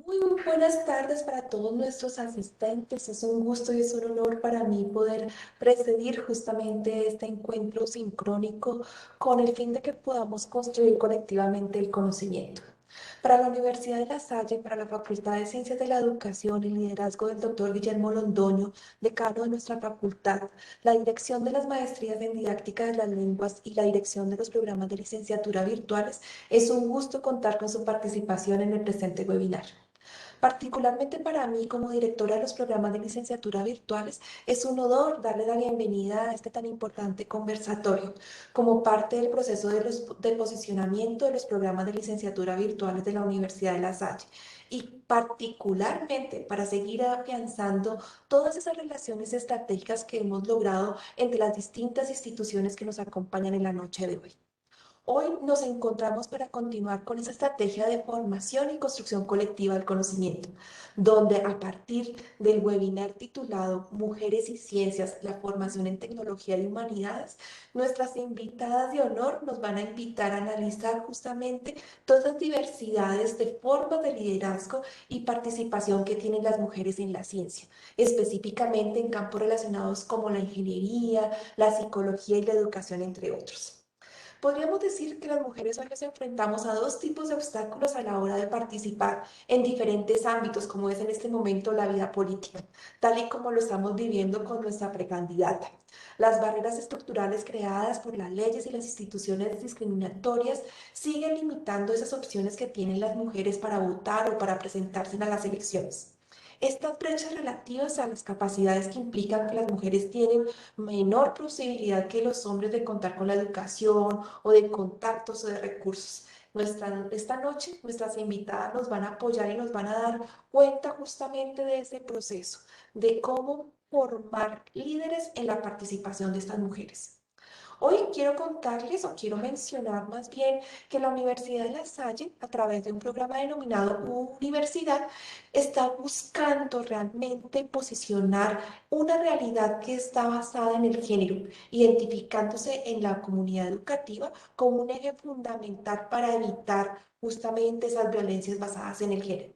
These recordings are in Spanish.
Muy buenas tardes para todos nuestros asistentes. Es un gusto y es un honor para mí poder presidir justamente este encuentro sincrónico con el fin de que podamos construir colectivamente el conocimiento. Para la Universidad de La Salle, para la Facultad de Ciencias de la Educación y liderazgo del doctor Guillermo Londoño, decano de nuestra facultad, la dirección de las maestrías en didáctica de las lenguas y la dirección de los programas de licenciatura virtuales, es un gusto contar con su participación en el presente webinar. Particularmente para mí, como directora de los programas de licenciatura virtuales, es un honor darle la bienvenida a este tan importante conversatorio como parte del proceso de posicionamiento de los programas de licenciatura virtuales de la Universidad de La Salle y particularmente para seguir afianzando todas esas relaciones estratégicas que hemos logrado entre las distintas instituciones que nos acompañan en la noche de hoy. Hoy nos encontramos para continuar con esa estrategia de formación y construcción colectiva del conocimiento, donde a partir del webinar titulado Mujeres y Ciencias, la formación en tecnología y humanidades, nuestras invitadas de honor nos van a invitar a analizar justamente todas las diversidades de formas de liderazgo y participación que tienen las mujeres en la ciencia, específicamente en campos relacionados como la ingeniería, la psicología y la educación, entre otros. Podríamos decir que las mujeres hoy nos enfrentamos a dos tipos de obstáculos a la hora de participar en diferentes ámbitos, como es en este momento la vida política, tal y como lo estamos viviendo con nuestra precandidata. Las barreras estructurales creadas por las leyes y las instituciones discriminatorias siguen limitando esas opciones que tienen las mujeres para votar o para presentarse a las elecciones. Estas brechas relativas a las capacidades que implican que las mujeres tienen menor posibilidad que los hombres de contar con la educación o de contactos o de recursos. Esta noche nuestras invitadas nos van a apoyar y nos van a dar cuenta justamente de ese proceso, de cómo formar líderes en la participación de estas mujeres. Hoy quiero contarles o quiero mencionar más bien que la Universidad de La Salle, a través de un programa denominado Universidad, está buscando realmente posicionar una realidad que está basada en el género, identificándose en la comunidad educativa como un eje fundamental para evitar justamente esas violencias basadas en el género,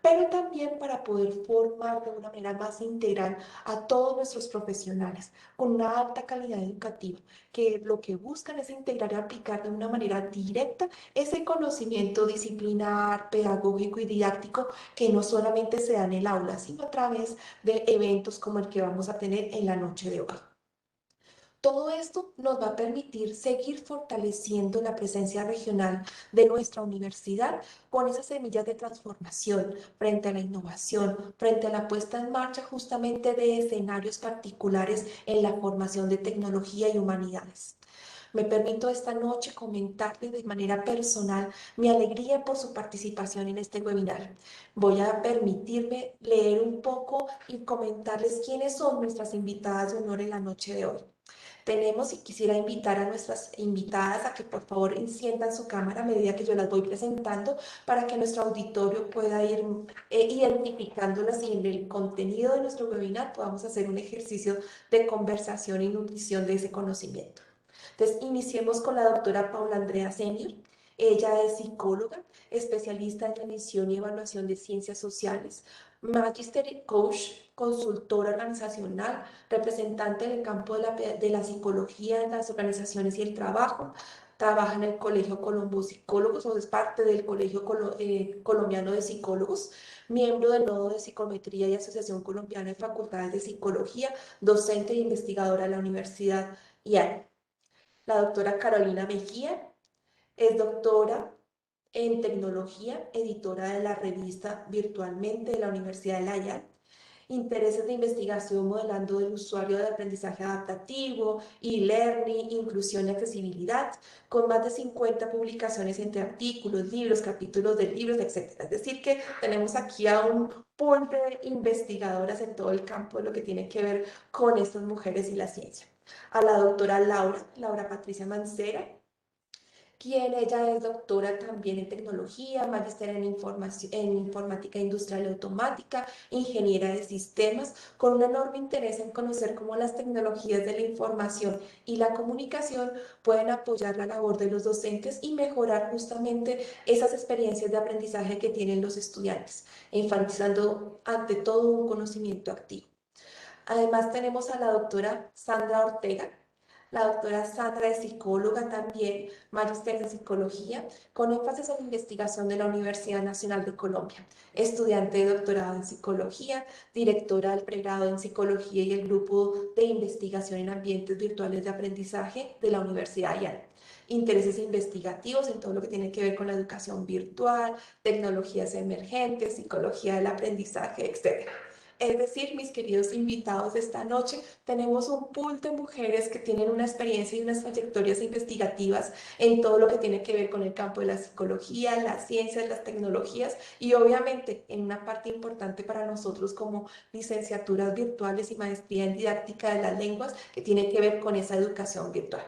pero también para poder formar de una manera más integral a todos nuestros profesionales con una alta calidad educativa, que lo que buscan es integrar y aplicar de una manera directa ese conocimiento disciplinar, pedagógico y didáctico que no solamente se da en el aula, sino a través de eventos como el que vamos a tener en la noche de hoy. Todo esto nos va a permitir seguir fortaleciendo la presencia regional de nuestra universidad con esas semillas de transformación frente a la innovación, frente a la puesta en marcha justamente de escenarios particulares en la formación de tecnología y humanidades. Me permito esta noche comentarles de manera personal mi alegría por su participación en este webinar. Voy a permitirme leer un poco y comentarles quiénes son nuestras invitadas de honor en la noche de hoy. Tenemos y quisiera invitar a nuestras invitadas a que por favor enciendan su cámara a medida que yo las voy presentando para que nuestro auditorio pueda ir identificándolas y en el contenido de nuestro webinar podamos hacer un ejercicio de conversación y nutrición de ese conocimiento. Entonces, iniciemos con la doctora Paula Andrea Senior. Ella es psicóloga, especialista en remisión y evaluación de ciencias sociales, Magister Coach, consultora organizacional, representante del campo de la psicología en las organizaciones y el trabajo. Trabaja en el Colegio Colombo Psicólogos o es parte del Colegio Colombiano de Psicólogos, miembro del Nodo de Psicometría y Asociación Colombiana de Facultades de Psicología, docente e investigadora de la Universidad IAN. La doctora Carolina Mejía es doctora en tecnología, editora de la revista Virtualmente de la Universidad de La Haya, intereses de investigación modelando el usuario de aprendizaje adaptativo, e-learning, inclusión y accesibilidad, con más de 50 publicaciones entre artículos, libros, capítulos de libros, etc. Es decir, que tenemos aquí a un pool de investigadoras en todo el campo de lo que tiene que ver con estas mujeres y la ciencia. A la doctora Laura Patricia Mancera, quien ella es doctora también en tecnología, magíster en en informática industrial y automática, ingeniera de sistemas, con un enorme interés en conocer cómo las tecnologías de la información y la comunicación pueden apoyar la labor de los docentes y mejorar justamente esas experiencias de aprendizaje que tienen los estudiantes, enfatizando ante todo un conocimiento activo. Además tenemos a la doctora Sandra Ortega. La doctora Sandra es psicóloga también, magíster en psicología, con énfasis en investigación de la Universidad Nacional de Colombia, estudiante de doctorado en psicología, directora del pregrado en psicología y el grupo de investigación en ambientes virtuales de aprendizaje de la Universidad IAN. Intereses investigativos en todo lo que tiene que ver con la educación virtual, tecnologías emergentes, psicología del aprendizaje, etc. Es decir, mis queridos invitados de esta noche, tenemos un pool de mujeres que tienen una experiencia y unas trayectorias investigativas en todo lo que tiene que ver con el campo de la psicología, las ciencias, las tecnologías y obviamente en una parte importante para nosotros como licenciaturas virtuales y maestría en didáctica de las lenguas que tiene que ver con esa educación virtual.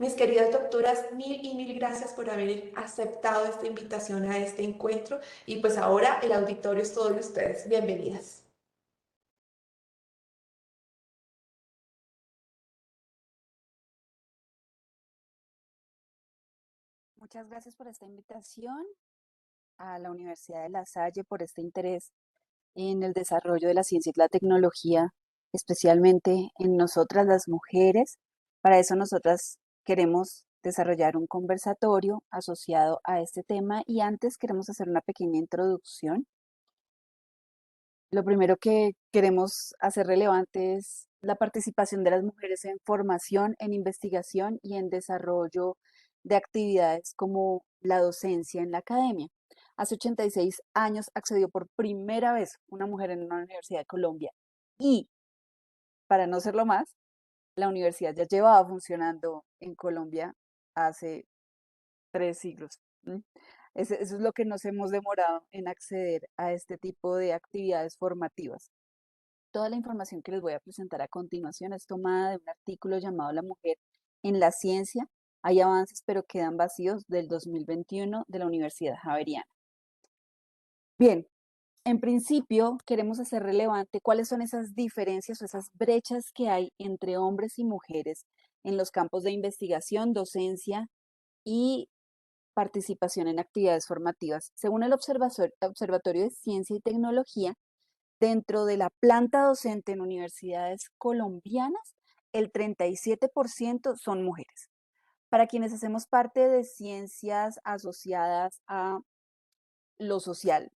Mis queridas doctoras, mil y mil gracias por haber aceptado esta invitación a este encuentro y pues ahora el auditorio es todo de ustedes. Bienvenidas. Muchas gracias por esta invitación a la Universidad de La Salle, por este interés en el desarrollo de la ciencia y la tecnología, especialmente en nosotras las mujeres. Para eso nosotras queremos desarrollar un conversatorio asociado a este tema y antes queremos hacer una pequeña introducción. Lo primero que queremos hacer relevante es la participación de las mujeres en formación, en investigación y en desarrollo de actividades como la docencia en la academia. Hace 86 años accedió por primera vez una mujer en una universidad de Colombia y, para no serlo más, la universidad ya llevaba funcionando en Colombia hace 3 siglos. Eso es lo que nos hemos demorado en acceder a este tipo de actividades formativas. Toda la información que les voy a presentar a continuación es tomada de un artículo llamado La mujer en la ciencia. Hay avances, pero quedan vacíos del 2021 de la Universidad Javeriana. Bien, en principio queremos hacer relevante cuáles son esas diferencias o esas brechas que hay entre hombres y mujeres en los campos de investigación, docencia y participación en actividades formativas. Según el Observatorio de Ciencia y Tecnología, dentro de la planta docente en universidades colombianas, el 37% son mujeres. Para quienes hacemos parte de ciencias asociadas a lo social,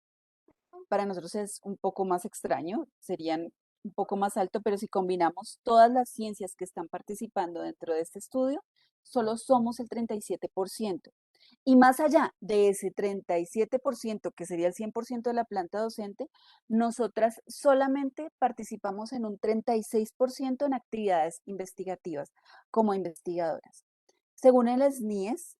para nosotros es un poco más extraño, serían un poco más alto, pero si combinamos todas las ciencias que están participando dentro de este estudio, solo somos el 37%. Y más allá de ese 37%, que sería el 100% de la planta docente, nosotras solamente participamos en un 36% en actividades investigativas como investigadoras. Según el SNIES,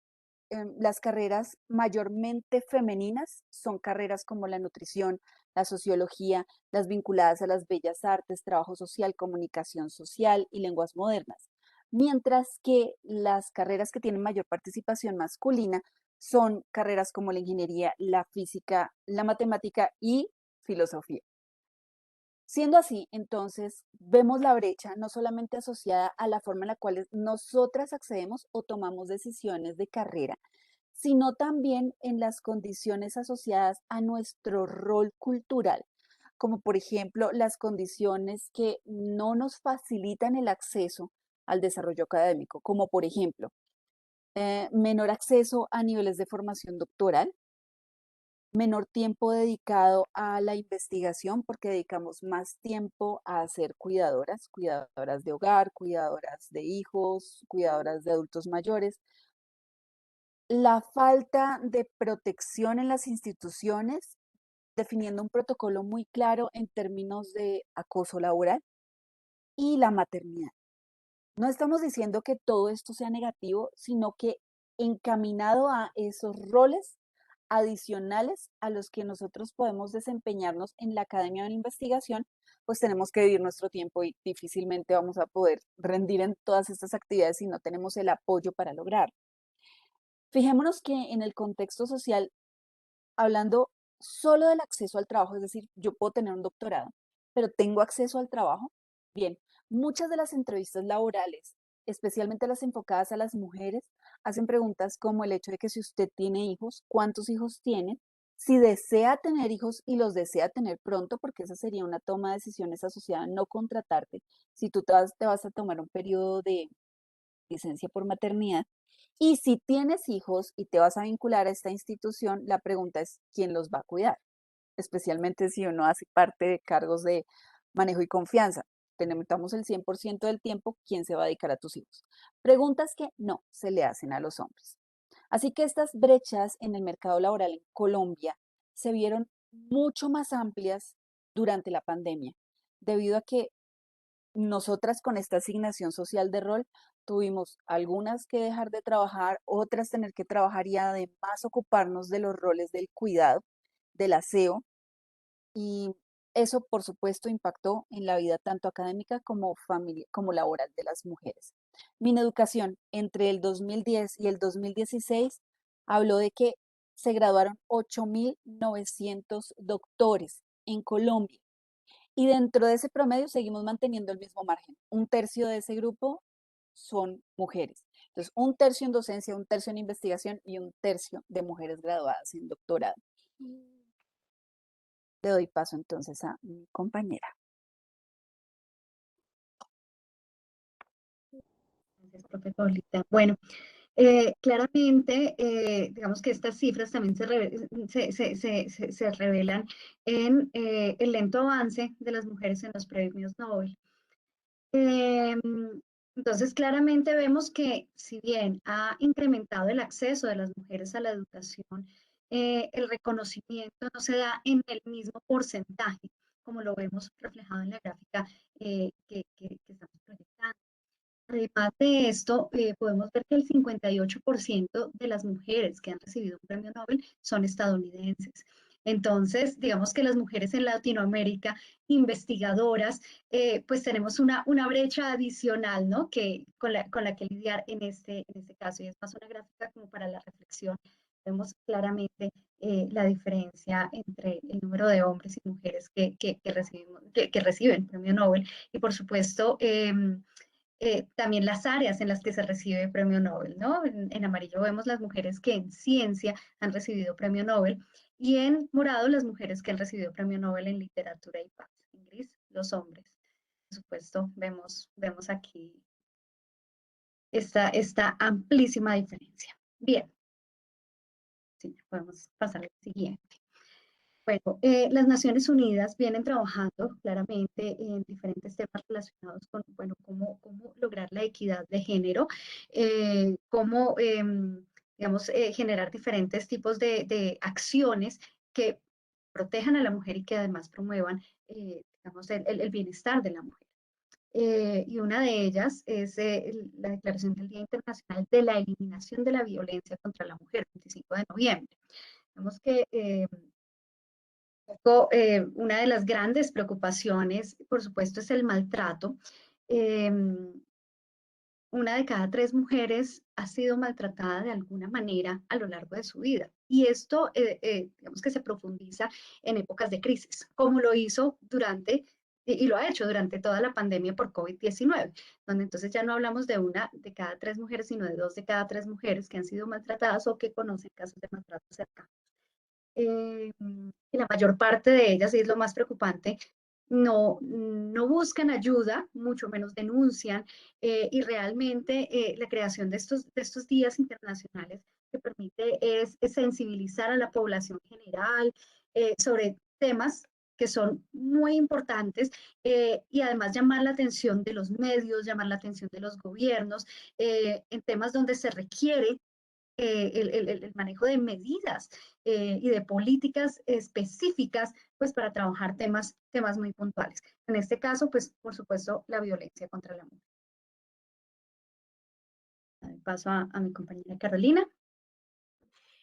las carreras mayormente femeninas son carreras como la nutrición, la sociología, las vinculadas a las bellas artes, trabajo social, comunicación social y lenguas modernas. Mientras que las carreras que tienen mayor participación masculina son carreras como la ingeniería, la física, la matemática y filosofía. Siendo así, entonces, vemos la brecha no solamente asociada a la forma en la cual nosotras accedemos o tomamos decisiones de carrera, sino también en las condiciones asociadas a nuestro rol cultural, como por ejemplo las condiciones que no nos facilitan el acceso al desarrollo académico, como por ejemplo menor acceso a niveles de formación doctoral, menor tiempo dedicado a la investigación porque dedicamos más tiempo a ser cuidadoras, cuidadoras de hogar, cuidadoras de hijos, cuidadoras de adultos mayores. La falta de protección en las instituciones, definiendo un protocolo muy claro en términos de acoso laboral y la maternidad. No estamos diciendo que todo esto sea negativo, sino que encaminado a esos roles adicionales a los que nosotros podemos desempeñarnos en la academia de la investigación, pues tenemos que vivir nuestro tiempo y difícilmente vamos a poder rendir en todas estas actividades si no tenemos el apoyo para lograrlo. Fijémonos que en el contexto social, hablando solo del acceso al trabajo, es decir, yo puedo tener un doctorado, pero tengo acceso al trabajo. Bien, muchas de las entrevistas laborales, especialmente las enfocadas a las mujeres, hacen preguntas como el hecho de que si usted tiene hijos, ¿cuántos hijos tiene? Si desea tener hijos y los desea tener pronto, porque esa sería una toma de decisiones asociada a no contratarte, si tú te vas a tomar un periodo de licencia por maternidad. Y si tienes hijos y te vas a vincular a esta institución, la pregunta es, ¿quién los va a cuidar? Especialmente si uno hace parte de cargos de manejo y confianza. Te limitamos el 100% del tiempo, ¿quién se va a dedicar a tus hijos? Preguntas que no se le hacen a los hombres. Así que estas brechas en el mercado laboral en Colombia se vieron mucho más amplias durante la pandemia, debido a que nosotras con esta asignación social de rol tuvimos algunas que dejar de trabajar, otras tener que trabajar y además ocuparnos de los roles del cuidado, del aseo, y eso por supuesto impactó en la vida tanto académica como familiar, como laboral de las mujeres. Mineducación entre el 2010 y el 2016 habló de que se graduaron 8.900 doctores en Colombia y dentro de ese promedio seguimos manteniendo el mismo margen. Un tercio de ese grupo son mujeres. Entonces, un tercio en docencia, un tercio en investigación y un tercio de mujeres graduadas en doctorado. Le doy paso entonces a mi compañera. Gracias, profe Paulita. Bueno, claramente, digamos que estas cifras también se revelan en el lento avance de las mujeres en los premios Nobel. Em, entonces, claramente vemos que si bien ha incrementado el acceso de las mujeres a la educación, el reconocimiento no se da en el mismo porcentaje, como lo vemos reflejado en la gráfica que estamos proyectando. Además de esto, podemos ver que el 58% de las mujeres que han recibido un premio Nobel son estadounidenses. Entonces, digamos que las mujeres en Latinoamérica, investigadoras, pues tenemos una brecha adicional, ¿no? Con la que lidiar en este caso. Y es más una gráfica como para la reflexión. Vemos claramente la diferencia entre el número de hombres y mujeres que reciben premio Nobel. Y por supuesto, también las áreas en las que se recibe premio Nobel, ¿no? En amarillo vemos las mujeres que en ciencia han recibido premio Nobel y en morado las mujeres que han recibido premio Nobel en literatura y paz. En gris, los hombres. Por supuesto, vemos aquí esta amplísima diferencia. Bien, sí, podemos pasar al siguiente. Bueno, las Naciones Unidas vienen trabajando claramente en diferentes temas relacionados con, bueno, cómo lograr la equidad de género, cómo, digamos, generar diferentes tipos de acciones que protejan a la mujer y que además promuevan, digamos, el bienestar de la mujer. Y una de ellas es la declaración del Día Internacional de la Eliminación de la Violencia contra la Mujer, 25 de noviembre. Vemos que una de las grandes preocupaciones, por supuesto, es el maltrato. Eh, una de cada tres mujeres ha sido maltratada de alguna manera a lo largo de su vida. Y esto, digamos que se profundiza en épocas de crisis, como lo hizo durante, y lo ha hecho durante toda la pandemia por COVID-19, donde entonces ya no hablamos de una de cada tres mujeres, sino de dos de cada tres mujeres que han sido maltratadas o que conocen casos de maltrato cercano. Y la mayor parte de ellas, y es lo más preocupante, no buscan ayuda, mucho menos denuncian, y realmente la creación de estos días internacionales que permite es sensibilizar a la población general sobre temas que son muy importantes y además llamar la atención de los medios, llamar la atención de los gobiernos en temas donde se requiere el manejo de medidas y de políticas específicas, pues para trabajar temas muy puntuales. En este caso, pues por supuesto, la violencia contra la mujer. Paso a mi compañera Carolina.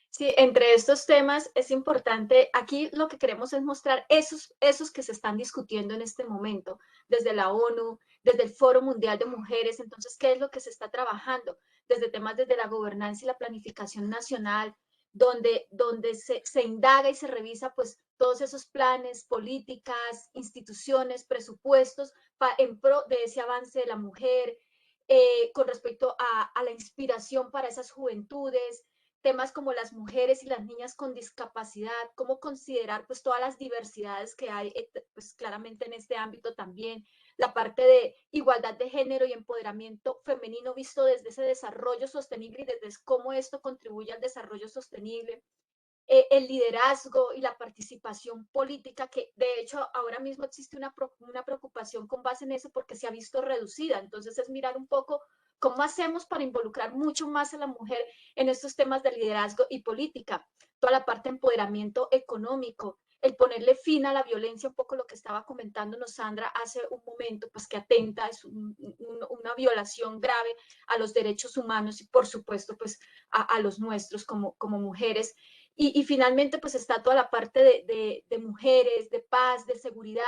Sí, entre estos temas es importante, aquí lo que queremos es mostrar esos que se están discutiendo en este momento, desde la ONU, desde el Foro Mundial de Mujeres, entonces, ¿qué es lo que se está trabajando? desde temas desde la gobernanza y la planificación nacional, donde se indaga y se revisa pues todos esos planes, políticas, instituciones, presupuestos en pro de ese avance de la mujer, con respecto a la inspiración para esas juventudes, temas como las mujeres y las niñas con discapacidad, cómo considerar pues todas las diversidades que hay pues claramente en este ámbito también, la parte de igualdad de género y empoderamiento femenino visto desde ese desarrollo sostenible y desde cómo esto contribuye al desarrollo sostenible, el liderazgo y la participación política, que de hecho ahora mismo existe una preocupación con base en eso porque se ha visto reducida. Entonces es mirar un poco cómo hacemos para involucrar mucho más a la mujer en estos temas de liderazgo y política, toda la parte de empoderamiento económico, el ponerle fin a la violencia, un poco lo que estaba comentándonos Sandra hace un momento, pues que atenta, es una violación grave a los derechos humanos y por supuesto pues a los nuestros como mujeres. Y finalmente, pues está toda la parte de mujeres, de paz, de seguridad,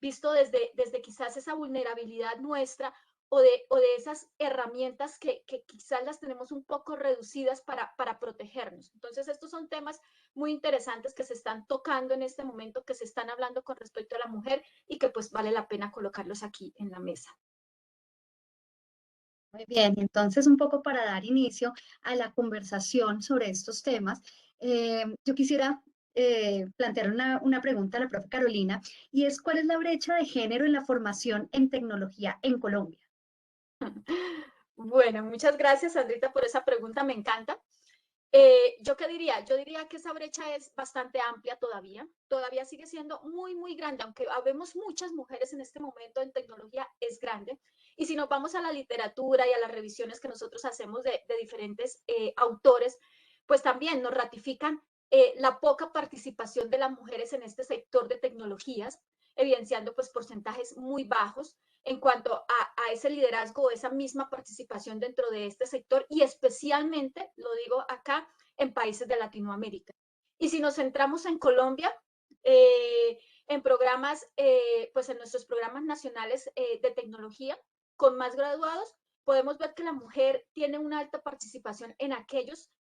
visto desde quizás esa vulnerabilidad nuestra o de esas herramientas que quizás las tenemos un poco reducidas para protegernos. Entonces, estos son temas muy interesantes que se están tocando en este momento, que se están hablando con respecto a la mujer y que pues vale la pena colocarlos aquí en la mesa. Muy bien, entonces un poco para dar inicio a la conversación sobre estos temas, yo quisiera plantear una pregunta a la profe Carolina, y es, ¿cuál es la brecha de género en la formación en tecnología en Colombia? Bueno, muchas gracias, Sandrita, por esa pregunta, me encanta. ¿Yo qué diría? Yo diría que esa brecha es bastante amplia todavía sigue siendo muy, muy grande, aunque habemos muchas mujeres en este momento en tecnología, es grande. Y si nos vamos a la literatura y a las revisiones que nosotros hacemos de diferentes autores, pues también nos ratifican la poca participación de las mujeres en este sector de tecnologías, evidenciando pues porcentajes muy bajos en cuanto a ese liderazgo o esa misma participación dentro de este sector y especialmente, lo digo acá, en países de Latinoamérica. Y si nos centramos en Colombia, en programas, pues en nuestros programas nacionales de tecnología con más graduados, podemos ver que la mujer tiene una alta participación en aquellos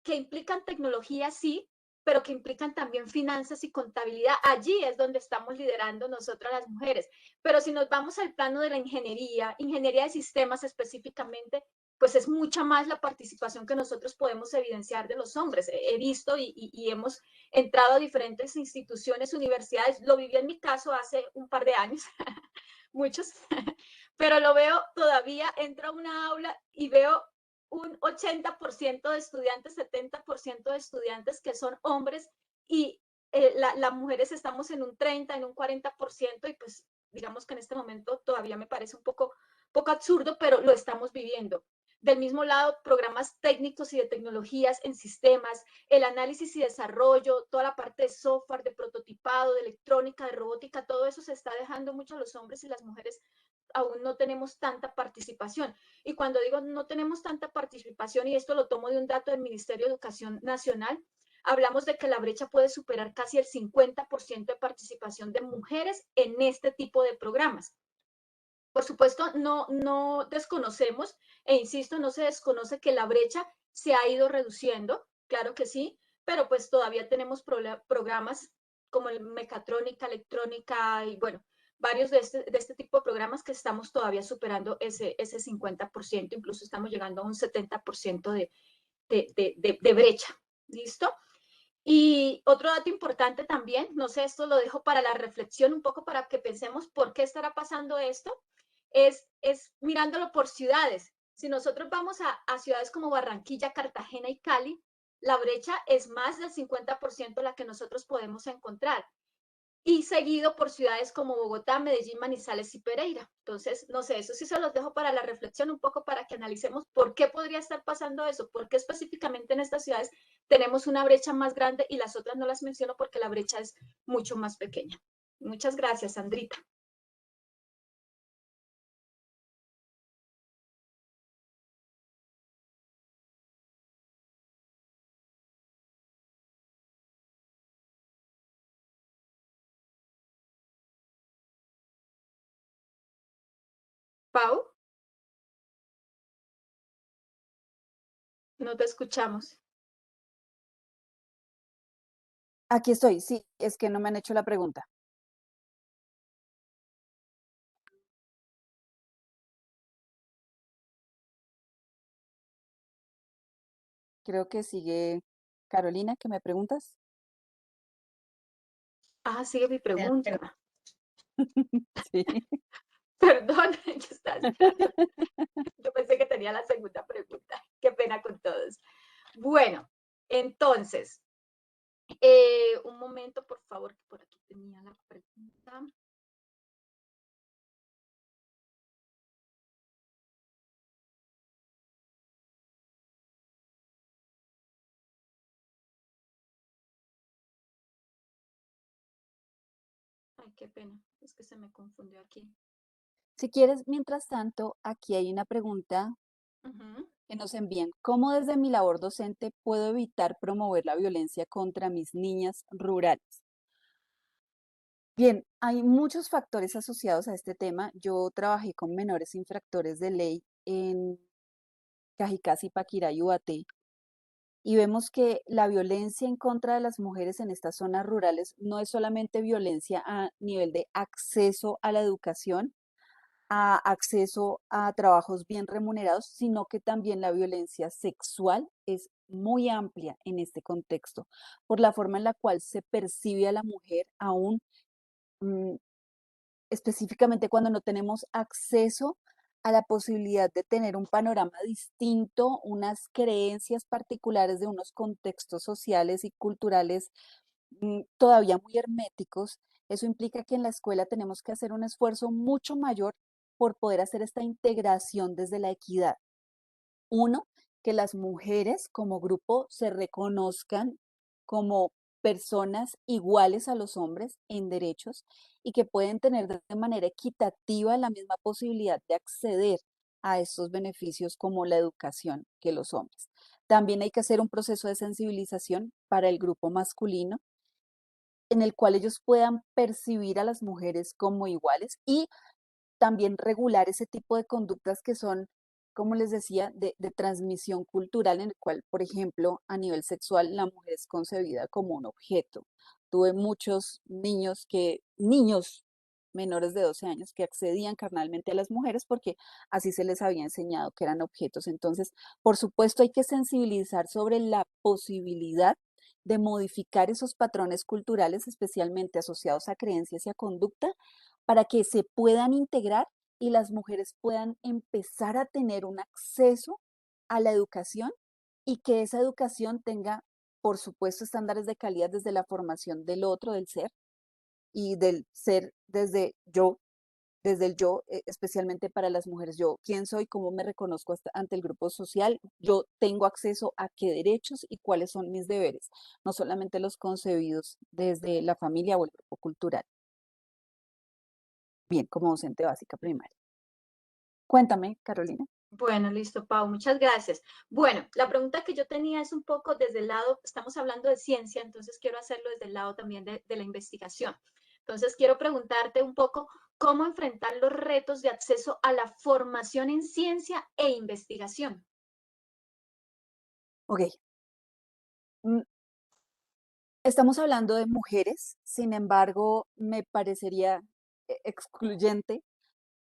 que implican tecnología, sí, pero que implican también finanzas y contabilidad. Allí es donde estamos liderando nosotras las mujeres. Pero si nos vamos al plano de la ingeniería de sistemas específicamente, pues es mucha más la participación que nosotros podemos evidenciar de los hombres. He visto y hemos entrado a diferentes instituciones, universidades, lo viví en mi caso hace un par de años, muchos, pero lo veo todavía, entro a una aula y veo un 80% de estudiantes, 70% de estudiantes que son hombres y las mujeres estamos en un 30, en un 40% y pues digamos que en este momento todavía me parece un poco absurdo, pero lo estamos viviendo. Del mismo lado, programas técnicos y de tecnologías en sistemas, el análisis y desarrollo, toda la parte de software, de prototipado, de electrónica, de robótica, todo eso se está dejando mucho a los hombres y las mujeres aún no tenemos tanta participación. Y cuando digo no tenemos tanta participación, y esto lo tomo de un dato del Ministerio de Educación Nacional, hablamos de que la brecha puede superar casi el 50% de participación de mujeres en este tipo de programas. Por supuesto, no desconocemos, e insisto, no se desconoce que la brecha se ha ido reduciendo, claro que sí, pero pues todavía tenemos programas como el mecatrónica, electrónica y bueno, varios de este tipo de programas que estamos todavía superando ese 50%, incluso estamos llegando a un 70% de brecha. ¿Listo? Y otro dato importante también, no sé, esto lo dejo para la reflexión, un poco para que pensemos por qué estará pasando esto, es mirándolo por ciudades. Si nosotros vamos a ciudades como Barranquilla, Cartagena y Cali, la brecha es más del 50% la que nosotros podemos encontrar y seguido por ciudades como Bogotá, Medellín, Manizales y Pereira. Entonces, no sé, eso sí se los dejo para la reflexión, un poco para que analicemos por qué podría estar pasando eso, por qué específicamente en estas ciudades tenemos una brecha más grande y las otras no las menciono porque la brecha es mucho más pequeña. Muchas gracias, Sandrita. Pau. No te escuchamos. Aquí estoy, sí, es que no me han hecho la pregunta. Creo que sigue Carolina, ¿qué me preguntas? Ah, sigue mi pregunta. Sí. Perdón, yo estaba esperando. Yo pensé que tenía la segunda pregunta. Qué pena con todos. Bueno, entonces, un momento, por favor, que por aquí tenía la pregunta. Ay, qué pena, es que se me confundió aquí. Si quieres, mientras tanto, aquí hay una pregunta Ujú. que nos envían. ¿Cómo desde mi labor docente puedo evitar promover la violencia contra mis niñas rurales? Bien, hay muchos factores asociados a este tema. Yo trabajé con menores infractores de ley en Cajicá, Paquirá y Ubaté, y vemos que la violencia en contra de las mujeres en estas zonas rurales no es solamente violencia a nivel de acceso a la educación, a acceso a trabajos bien remunerados, sino que también la violencia sexual es muy amplia en este contexto, por la forma en la cual se percibe a la mujer aún, mm, específicamente cuando no tenemos acceso a la posibilidad de tener un panorama distinto, unas creencias particulares de unos contextos sociales y culturales todavía muy herméticos. Eso implica que en la escuela tenemos que hacer un esfuerzo mucho mayor por poder hacer esta integración desde la equidad. Uno, que las mujeres como grupo se reconozcan como personas iguales a los hombres en derechos y que pueden tener de manera equitativa la misma posibilidad de acceder a estos beneficios como la educación que los hombres. También hay que hacer un proceso de sensibilización para el grupo masculino en el cual ellos puedan percibir a las mujeres como iguales y también regular ese tipo de conductas que son, como les decía, de transmisión cultural, en el cual, por ejemplo, a nivel sexual, la mujer es concebida como un objeto. Tuve muchos niños menores de 12 años que accedían carnalmente a las mujeres porque así se les había enseñado que eran objetos. Entonces, por supuesto, hay que sensibilizar sobre la posibilidad de modificar esos patrones culturales, especialmente asociados a creencias y a conducta, para que se puedan integrar y las mujeres puedan empezar a tener un acceso a la educación y que esa educación tenga, por supuesto, estándares de calidad desde la formación del otro, del ser, y del ser desde el yo, especialmente para las mujeres. Yo, ¿quién soy? ¿Cómo me reconozco ante el grupo social? Yo tengo acceso a qué derechos y cuáles son mis deberes, no solamente los concebidos desde la familia o el grupo cultural. Bien, como docente básica primaria. Cuéntame, Carolina. Bueno, listo, Pau, muchas gracias. Bueno, la pregunta que yo tenía es un poco desde el lado, estamos hablando de ciencia, entonces quiero hacerlo desde el lado también de la investigación. Entonces, quiero preguntarte un poco cómo enfrentar los retos de acceso a la formación en ciencia e investigación. Ok. Mm, Estamos hablando de mujeres, sin embargo, me parecería excluyente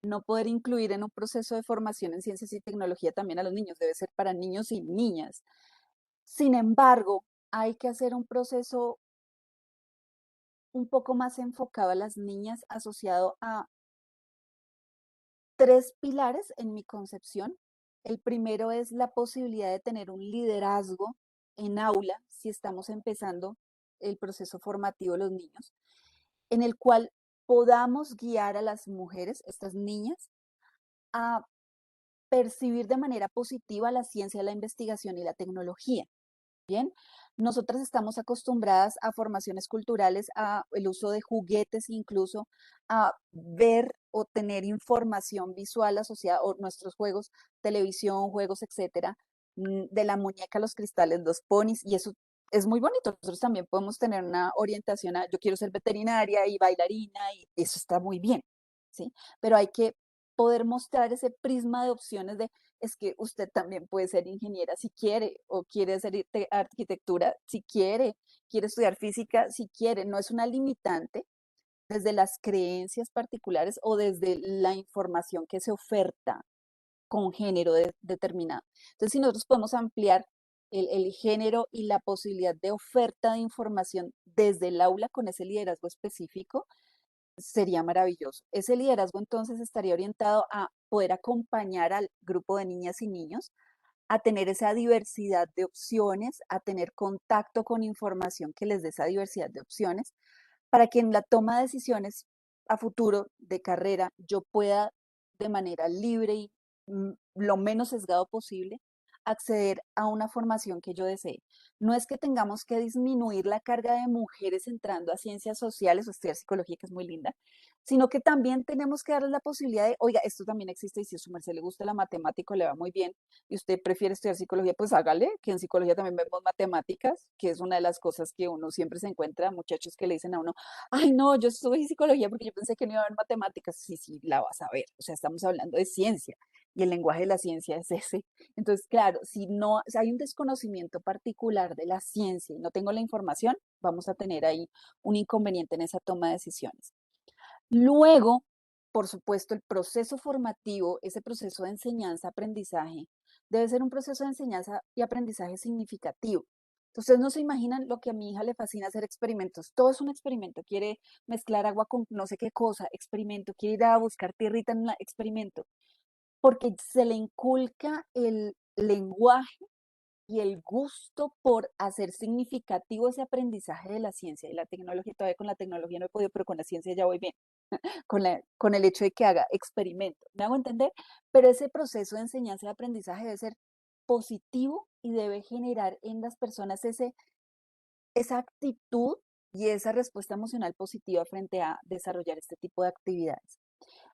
no poder incluir en un proceso de formación en ciencias y tecnología también a los niños. Debe ser para niños y niñas. Sin embargo, hay que hacer un proceso un poco más enfocado a las niñas, asociado a tres pilares en mi concepción. El primero es la posibilidad de tener un liderazgo en aula, si estamos empezando el proceso formativo de los niños, en el cual podamos guiar a las mujeres, estas niñas, a percibir de manera positiva la ciencia, la investigación y la tecnología. Bien, nosotras estamos acostumbradas a formaciones culturales, a el uso de juguetes, incluso a ver o tener información visual asociada a nuestros juegos, televisión, juegos, etcétera, de la muñeca, los cristales, los ponis, y eso es muy bonito. Nosotros también podemos tener una orientación a yo quiero ser veterinaria y bailarina, y eso está muy bien, ¿sí? Pero hay que poder mostrar ese prisma de opciones de es que usted también puede ser ingeniera si quiere, o quiere hacer arquitectura si quiere estudiar física si quiere, no es una limitante desde las creencias particulares o desde la información que se oferta con género determinado. Entonces, si nosotros podemos ampliar el género y la posibilidad de oferta de información desde el aula con ese liderazgo específico, sería maravilloso. Ese liderazgo entonces estaría orientado a poder acompañar al grupo de niñas y niños a tener esa diversidad de opciones, a tener contacto con información que les dé esa diversidad de opciones, para que en la toma de decisiones a futuro de carrera yo pueda de manera libre y lo menos sesgado posible acceder a una formación que yo desee. No es que tengamos que disminuir la carga de mujeres entrando a ciencias sociales o estudiar psicología, que es muy linda, sino que también tenemos que darles la posibilidad de, oiga, esto también existe y si a su merced le gusta la matemática, le va muy bien y usted prefiere estudiar psicología, pues hágale, que en psicología también vemos matemáticas, que es una de las cosas que uno siempre se encuentra, muchachos que le dicen a uno, ay, no, yo estudié psicología porque yo pensé que no iba a haber matemáticas. Sí, sí, la vas a ver. O sea, estamos hablando de ciencia y el lenguaje de la ciencia es ese. Entonces, claro, si no si hay un desconocimiento particular de la ciencia y no tengo la información, vamos a tener ahí un inconveniente en esa toma de decisiones. Luego, por supuesto, el proceso formativo, ese proceso de enseñanza-aprendizaje, debe ser un proceso de enseñanza y aprendizaje significativo. Entonces, no se imaginan lo que a mi hija le fascina hacer experimentos. Todo es un experimento. Quiere mezclar agua con no sé qué cosa, experimento. Quiere ir a buscar tierrita en un experimento. Porque se le inculca el lenguaje y el gusto por hacer significativo ese aprendizaje de la ciencia y la tecnología. Todavía con la tecnología no he podido, pero con la ciencia ya voy bien con el hecho de que haga experimento. ¿Me hago entender? Pero ese proceso de enseñanza y aprendizaje debe ser positivo y debe generar en las personas esa actitud y esa respuesta emocional positiva frente a desarrollar este tipo de actividades.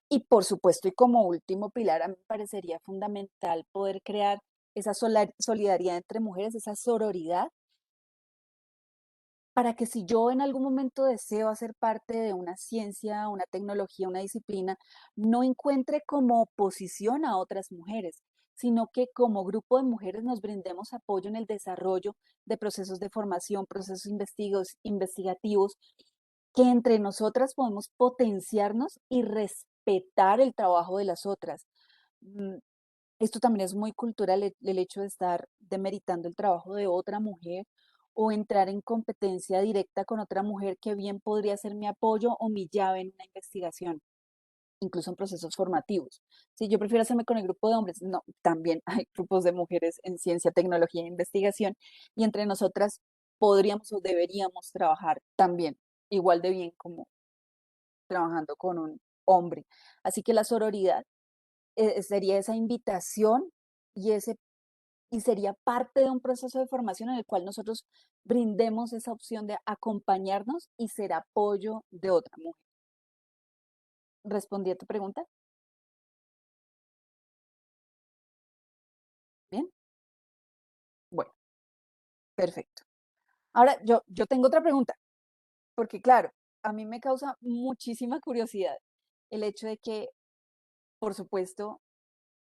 Y por supuesto, y como último pilar, a mí me parecería fundamental poder crear esa solidaridad entre mujeres, esa sororidad, para que si yo en algún momento deseo hacer parte de una ciencia, una tecnología, una disciplina, no encuentre como oposición a otras mujeres, sino que como grupo de mujeres nos brindemos apoyo en el desarrollo de procesos de formación, procesos investigativos, que entre nosotras podemos potenciarnos y respetar el trabajo de las otras. Mm, Esto también es muy cultural, el hecho de estar demeritando el trabajo de otra mujer o entrar en competencia directa con otra mujer que bien podría ser mi apoyo o mi llave en una investigación, incluso en procesos formativos. Si yo prefiero hacerme con el grupo de hombres, no, también hay grupos de mujeres en ciencia, tecnología e investigación y entre nosotras podríamos o deberíamos trabajar también igual de bien como trabajando con un hombre. Así que la sororidad sería esa invitación y, y sería parte de un proceso de formación en el cual nosotros brindemos esa opción de acompañarnos y ser apoyo de otra mujer. ¿Respondí a tu pregunta? Bien, bueno, perfecto. Ahora yo tengo otra pregunta, porque claro, a mí me causa muchísima curiosidad el hecho de que, por supuesto,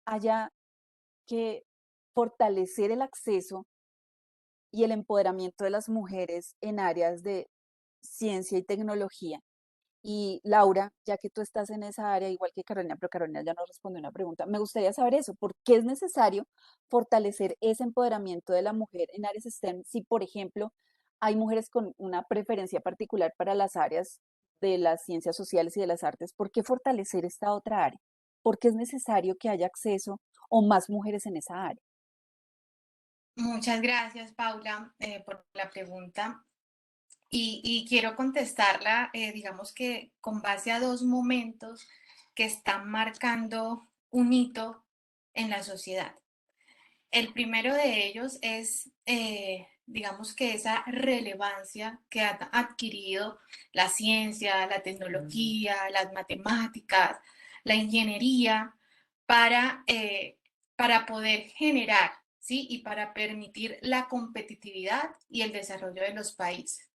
haya que fortalecer el acceso y el empoderamiento de las mujeres en áreas de ciencia y tecnología. Y Laura, ya que tú estás en esa área, igual que Carolina, pero Carolina ya nos respondió una pregunta, me gustaría saber eso, ¿por qué es necesario fortalecer ese empoderamiento de la mujer en áreas STEM si, por ejemplo, hay mujeres con una preferencia particular para las áreas de las ciencias sociales y de las artes? ¿Por qué fortalecer esta otra área? ¿Por qué es necesario que haya acceso o más mujeres en esa área? Muchas gracias, Paula, por la pregunta. Y quiero contestarla, digamos que con base a dos momentos que están marcando un hito en la sociedad. El primero de ellos es, digamos que esa relevancia que ha adquirido la ciencia, la tecnología, las matemáticas, la ingeniería para poder generar, ¿sí? Y para permitir la competitividad y el desarrollo de los países.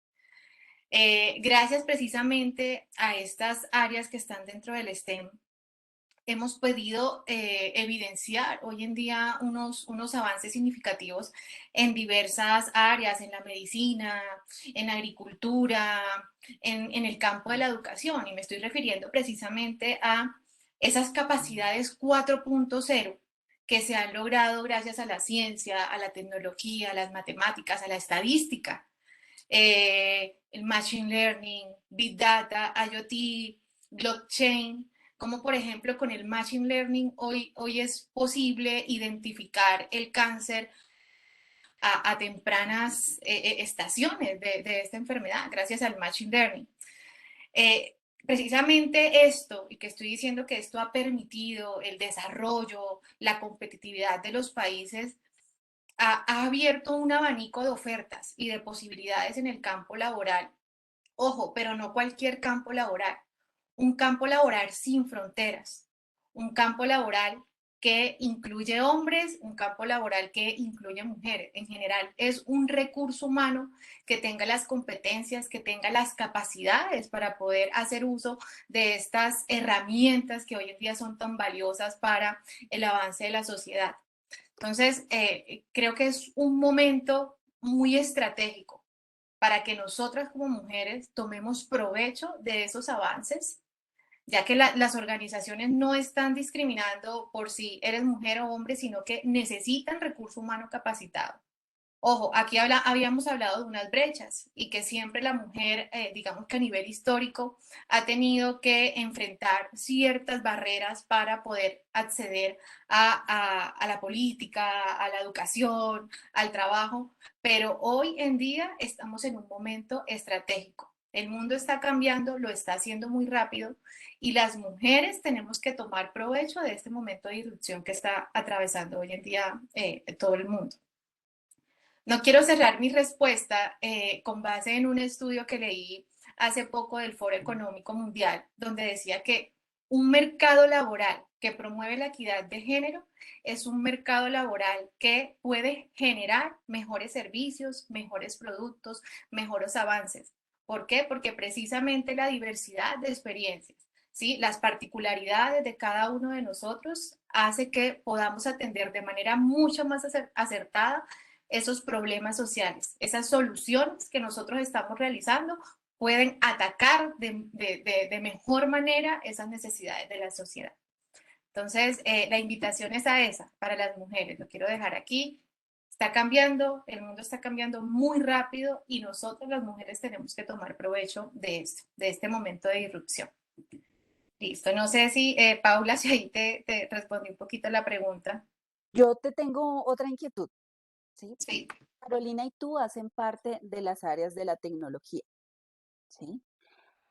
Gracias precisamente a estas áreas que están dentro del STEM, hemos podido evidenciar hoy en día unos avances significativos en diversas áreas, en la medicina, en la agricultura, en el campo de la educación. Y me estoy refiriendo precisamente a esas capacidades 4.0 que se han logrado gracias a la ciencia, a la tecnología, a las matemáticas, a la estadística, el machine learning, big data, IoT, blockchain, como por ejemplo con el machine learning hoy es posible identificar el cáncer a tempranas estaciones de esta enfermedad gracias al machine learning. Precisamente esto, y que estoy diciendo que esto ha permitido el desarrollo, la competitividad de los países, ha abierto un abanico de ofertas y de posibilidades en el campo laboral. Ojo, pero no cualquier campo laboral, un campo laboral sin fronteras, un campo laboral que incluye hombres, un campo laboral que incluye mujeres. En general, es un recurso humano que tenga las competencias, que tenga las capacidades para poder hacer uso de estas herramientas que hoy en día son tan valiosas para el avance de la sociedad. Entonces, creo que es un momento muy estratégico para que nosotras como mujeres tomemos provecho de esos avances, ya que las organizaciones no están discriminando por si eres mujer o hombre, sino que necesitan recurso humano capacitado. Ojo, aquí habíamos hablado de unas brechas y que siempre la mujer, digamos que a nivel histórico, ha tenido que enfrentar ciertas barreras para poder acceder a la política, a la educación, al trabajo, pero hoy en día estamos en un momento estratégico. El mundo está cambiando, lo está haciendo muy rápido y las mujeres tenemos que tomar provecho de este momento de irrupción que está atravesando hoy en día todo el mundo. No quiero cerrar mi respuesta con base en un estudio que leí hace poco del Foro Económico Mundial, donde decía que un mercado laboral que promueve la equidad de género es un mercado laboral que puede generar mejores servicios, mejores productos, mejores avances. ¿Por qué? Porque precisamente la diversidad de experiencias, ¿sí? Las particularidades de cada uno de nosotros hace que podamos atender de manera mucho más acertada esos problemas sociales, esas soluciones que nosotros estamos realizando pueden atacar de mejor manera esas necesidades de la sociedad. Entonces, la invitación es a esa, para las mujeres, lo quiero dejar aquí. Está cambiando, el mundo está cambiando muy rápido y nosotros las mujeres tenemos que tomar provecho de esto, de este momento de irrupción. Listo, no sé si, Paula, si ahí te respondí un poquito la pregunta. Yo te tengo otra inquietud, ¿sí? Sí. Carolina y tú hacen parte de las áreas de la tecnología, ¿sí?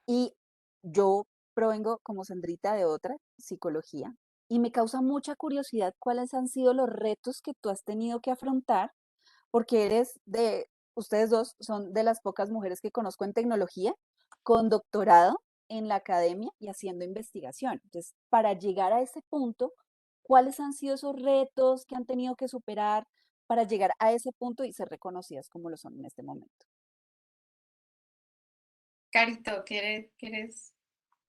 Y yo provengo como Sandrita de otra, psicología, y me causa mucha curiosidad cuáles han sido los retos que tú has tenido que afrontar, porque ustedes dos son de las pocas mujeres que conozco en tecnología, con doctorado en la academia y haciendo investigación. Entonces, para llegar a ese punto, ¿cuáles han sido esos retos que han tenido que superar para llegar a ese punto y ser reconocidas como lo son en este momento? Carito, ¿quieres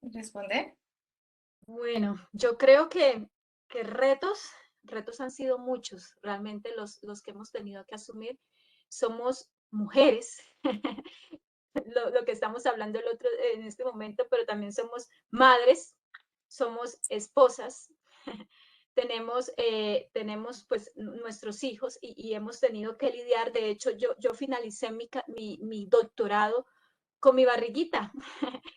responder? Bueno, yo creo que retos han sido muchos, realmente los que hemos tenido que asumir. Somos mujeres, lo que estamos hablando el otro, en este momento, pero también somos madres, somos esposas, tenemos pues nuestros hijos y hemos tenido que lidiar. De hecho, yo finalicé mi doctorado con mi barriguita,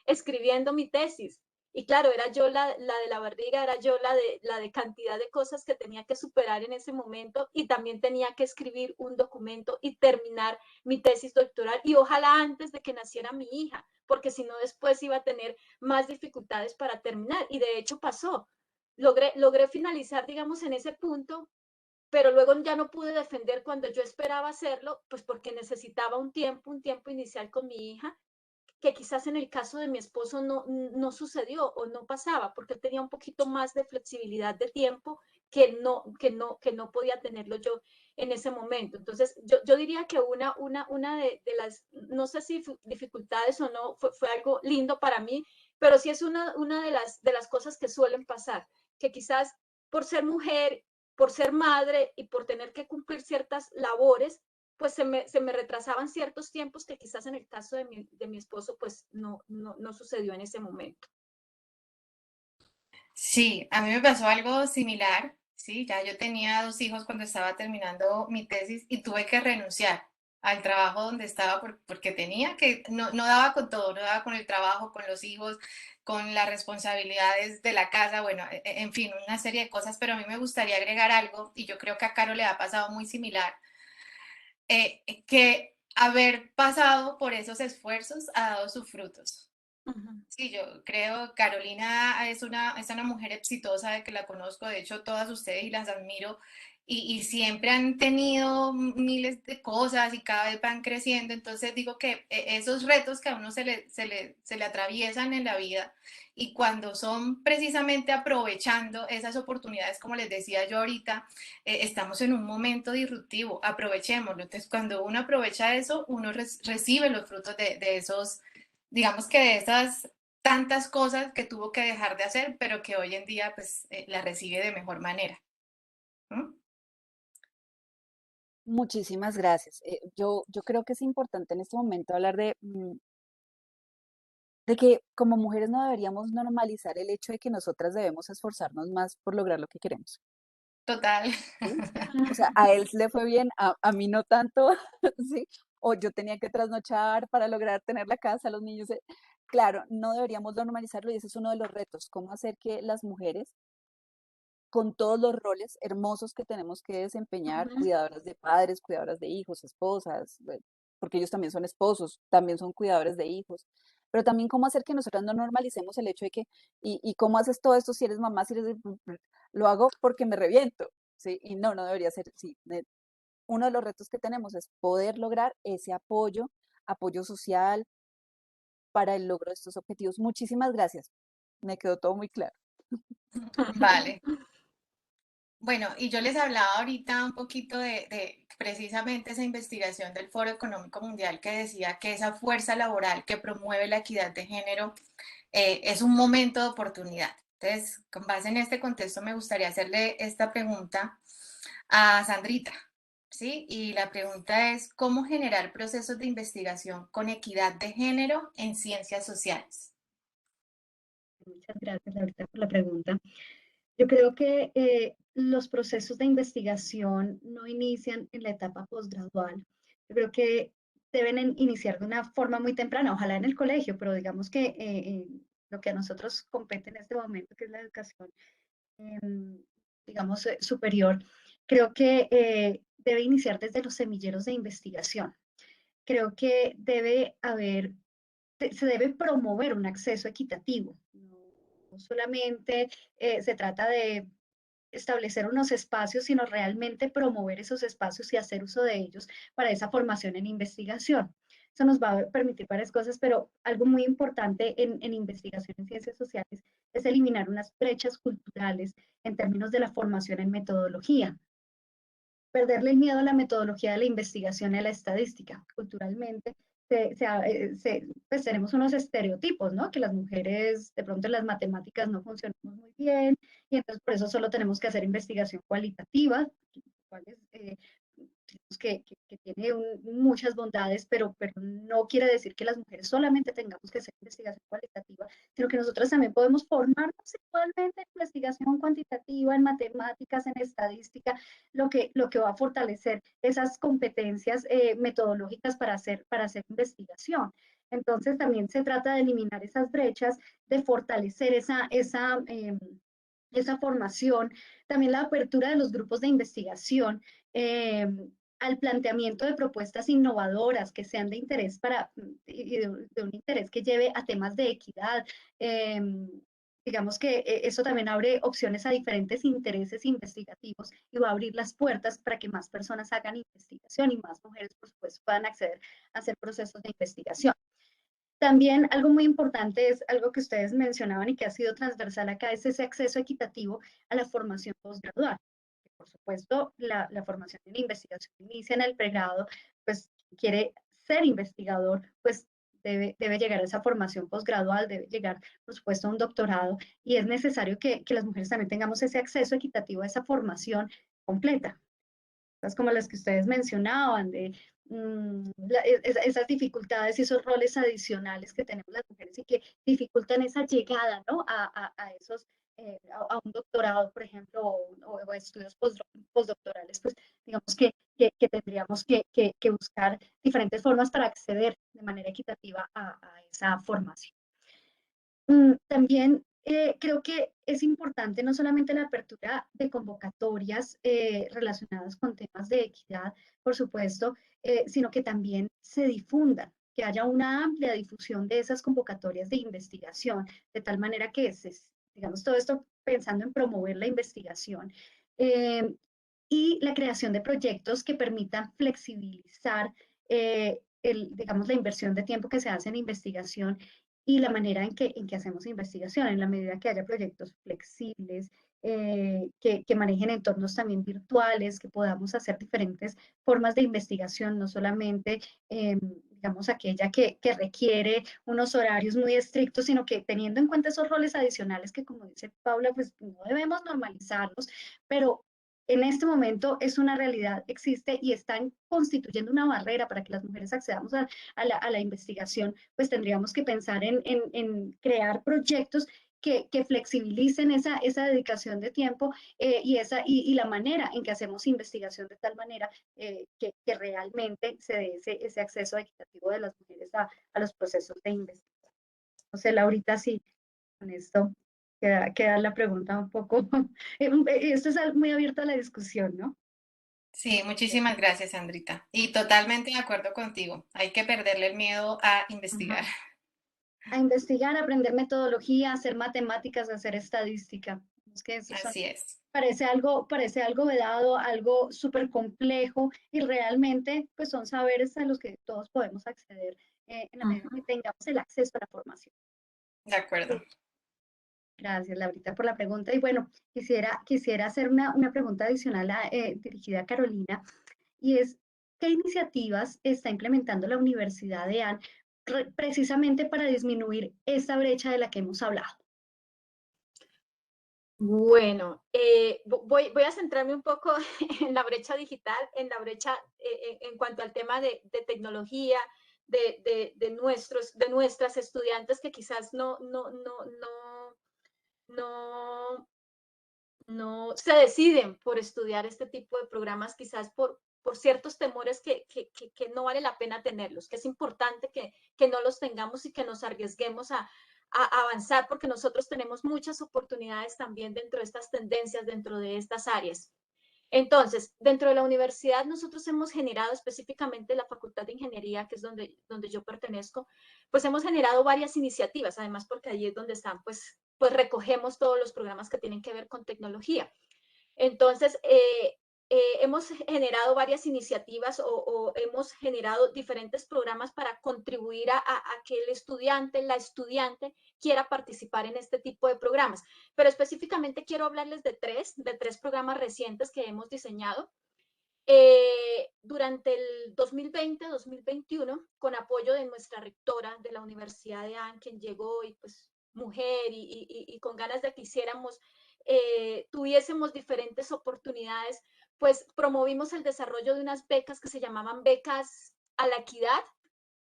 escribiendo mi tesis. Y claro, era yo la de la barriga, era yo la de cantidad de cosas que tenía que superar en ese momento y también tenía que escribir un documento y terminar mi tesis doctoral y ojalá antes de que naciera mi hija, porque si no después iba a tener más dificultades para terminar y de hecho pasó. Logré finalizar, digamos, en ese punto, pero luego ya no pude defender cuando yo esperaba hacerlo, pues porque necesitaba un tiempo inicial con mi hija que quizás en el caso de mi esposo no sucedió o no pasaba, porque él tenía un poquito más de flexibilidad de tiempo que no podía tenerlo yo en ese momento. Entonces, yo diría que una de las, no sé si dificultades o no, fue algo lindo para mí, pero sí es una de las cosas que suelen pasar, que quizás por ser mujer, por ser madre y por tener que cumplir ciertas labores, pues se me retrasaban ciertos tiempos que quizás en el caso de mi esposo, pues no sucedió en ese momento. Sí, a mí me pasó algo similar, sí, ya yo tenía 2 hijos cuando estaba terminando mi tesis y tuve que renunciar al trabajo donde estaba porque tenía que, no daba con todo, no daba con el trabajo, con los hijos, con las responsabilidades de la casa, bueno, en fin, una serie de cosas, pero a mí me gustaría agregar algo y yo creo que a Caro le ha pasado muy similar, que haber pasado por esos esfuerzos ha dado sus frutos. Ujú. Sí, yo creo, Carolina es una mujer exitosa de que la conozco, de hecho todas ustedes y las admiro, y siempre han tenido miles de cosas y cada vez van creciendo, entonces digo que esos retos que a uno se le atraviesan en la vida y cuando son precisamente aprovechando esas oportunidades, como les decía yo ahorita, estamos en un momento disruptivo, aprovechémoslo, entonces cuando uno aprovecha eso, uno recibe los frutos de esos, digamos que de esas tantas cosas que tuvo que dejar de hacer, pero que hoy en día pues la recibe de mejor manera. ¿Mm? Muchísimas gracias. Yo creo que es importante en este momento hablar de que como mujeres no deberíamos normalizar el hecho de que nosotras debemos esforzarnos más por lograr lo que queremos. Total. ¿Sí? O sea, a él le fue bien, a mí no tanto, ¿sí? O yo tenía que trasnochar para lograr tener la casa, los niños. Claro, no deberíamos normalizarlo y ese es uno de los retos, cómo hacer que las mujeres, con todos los roles hermosos que tenemos que desempeñar, Ujú. cuidadoras de padres, cuidadoras de hijos, esposas, porque ellos también son esposos, también son cuidadores de hijos, pero también cómo hacer que nosotras no normalicemos el hecho de que, y cómo haces todo esto si eres mamá, si eres, lo hago porque me reviento, ¿sí? Y no debería ser, sí. Uno de los retos que tenemos es poder lograr ese apoyo social para el logro de estos objetivos. Muchísimas gracias. Me quedó todo muy claro. Vale. Bueno, y yo les hablaba ahorita un poquito de precisamente esa investigación del Foro Económico Mundial que decía que esa fuerza laboral que promueve la equidad de género es un momento de oportunidad. Entonces, con base en este contexto, me gustaría hacerle esta pregunta a Sandrita, ¿sí? Y la pregunta es, ¿cómo generar procesos de investigación con equidad de género en ciencias sociales? Muchas gracias, Laurita, por la pregunta. Yo creo que los procesos de investigación no inician en la etapa postgradual. Yo creo que deben iniciar de una forma muy temprana, ojalá en el colegio, pero digamos que lo que a nosotros compete en este momento, que es la educación, em, digamos, superior, creo que debe iniciar desde los semilleros de investigación. Creo que debe haber, se debe promover un acceso equitativo. No solamente se trata de establecer unos espacios, sino realmente promover esos espacios y hacer uso de ellos para esa formación en investigación. Eso nos va a permitir varias cosas, pero algo muy importante en investigación en ciencias sociales es eliminar unas brechas culturales en términos de la formación en metodología. Perderle el miedo a la metodología de la investigación y a la estadística. Culturalmente, pues tenemos unos estereotipos, ¿no? Que las mujeres de pronto en las matemáticas no funcionamos muy bien y entonces por eso solo tenemos que hacer investigación cualitativa, cuales, que tiene muchas bondades, pero no quiere decir que las mujeres solamente tengamos que hacer investigación cualitativa, sino que nosotras también podemos formarnos igualmente en investigación cuantitativa, en matemáticas, en estadística, lo que va a fortalecer esas competencias metodológicas para hacer investigación. Entonces también se trata de eliminar esas brechas, de fortalecer esa formación, también la apertura de los grupos de investigación, eh, al planteamiento de propuestas innovadoras que sean de interés y de un interés que lleve a temas de equidad. Eh, digamos que eso también abre opciones a diferentes intereses investigativos y va a abrir las puertas para que más personas hagan investigación y más mujeres, por supuesto, puedan acceder a hacer procesos de investigación. También algo muy importante es algo que ustedes mencionaban y que ha sido transversal acá, es ese acceso equitativo a la formación postgradual. Por supuesto, la formación en investigación inicia en el pregrado, pues quiere ser investigador, pues debe llegar a esa formación posgradual, debe llegar, por supuesto, a un doctorado, y es necesario que las mujeres también tengamos ese acceso equitativo a esa formación completa. Cosas como las que ustedes mencionaban, de esas dificultades y esos roles adicionales que tenemos las mujeres y que dificultan esa llegada, ¿no? a esos, a un doctorado, por ejemplo, o estudios postdoctorales, pues digamos que tendríamos que buscar diferentes formas para acceder de manera equitativa a esa formación. También creo que es importante no solamente la apertura de convocatorias relacionadas con temas de equidad, por supuesto, sino que también se difundan, que haya una amplia difusión de esas convocatorias de investigación, de tal manera que, digamos, todo esto pensando en promover la investigación y la creación de proyectos que permitan flexibilizar digamos, la inversión de tiempo que se hace en investigación y la manera en que hacemos investigación, en la medida que haya proyectos flexibles, que manejen entornos también virtuales, que podamos hacer diferentes formas de investigación, no solamente, digamos, aquella que requiere unos horarios muy estrictos, sino que teniendo en cuenta esos roles adicionales que, como dice Paula, pues no debemos normalizarlos, pero en este momento es una realidad, existe y están constituyendo una barrera para que las mujeres accedamos a la investigación, pues tendríamos que pensar en crear proyectos que flexibilicen esa dedicación de tiempo y la manera en que hacemos investigación de tal manera que realmente se dé ese acceso equitativo de las mujeres a los procesos de investigación. No sé, Laurita, sí, con esto queda la pregunta un poco, esto es muy abierto a la discusión, ¿no? Sí, muchísimas gracias, Sandrita. Y totalmente de acuerdo contigo. Hay que perderle el miedo a investigar. Ajá. A investigar, a aprender metodología, a hacer matemáticas, a hacer estadística. Es que eso Así es. parece algo vedado, algo súper complejo y realmente pues son saberes a los que todos podemos acceder en la medida que tengamos el acceso a la formación. De acuerdo. Gracias, Laurita, por la pregunta. Y bueno, quisiera hacer una pregunta adicional dirigida a Carolina, y es, ¿qué iniciativas está implementando la Universidad de AN precisamente para disminuir esta brecha de la que hemos hablado? Bueno, voy a centrarme un poco en la brecha digital, en la brecha en cuanto al tema de tecnología, de nuestras estudiantes que quizás no se deciden por estudiar este tipo de programas, quizás por ciertos temores que no vale la pena tenerlos, que es importante que no los tengamos y que nos arriesguemos a avanzar, porque nosotros tenemos muchas oportunidades también dentro de estas tendencias, dentro de estas áreas. Entonces, dentro de la universidad nosotros hemos generado, específicamente la Facultad de Ingeniería, que es donde yo pertenezco, pues hemos generado varias iniciativas, además porque allí es donde están, pues recogemos todos los programas que tienen que ver con tecnología. Entonces, hemos generado varias iniciativas o hemos generado diferentes programas para contribuir a que el estudiante, la estudiante quiera participar en este tipo de programas. Pero específicamente quiero hablarles de tres programas recientes que hemos diseñado. Durante el 2020-2021, con apoyo de nuestra rectora de la Universidad de AN, quien llegó y pues mujer y con ganas de que hiciéramos, tuviésemos diferentes oportunidades, pues promovimos el desarrollo de unas becas que se llamaban becas a la equidad,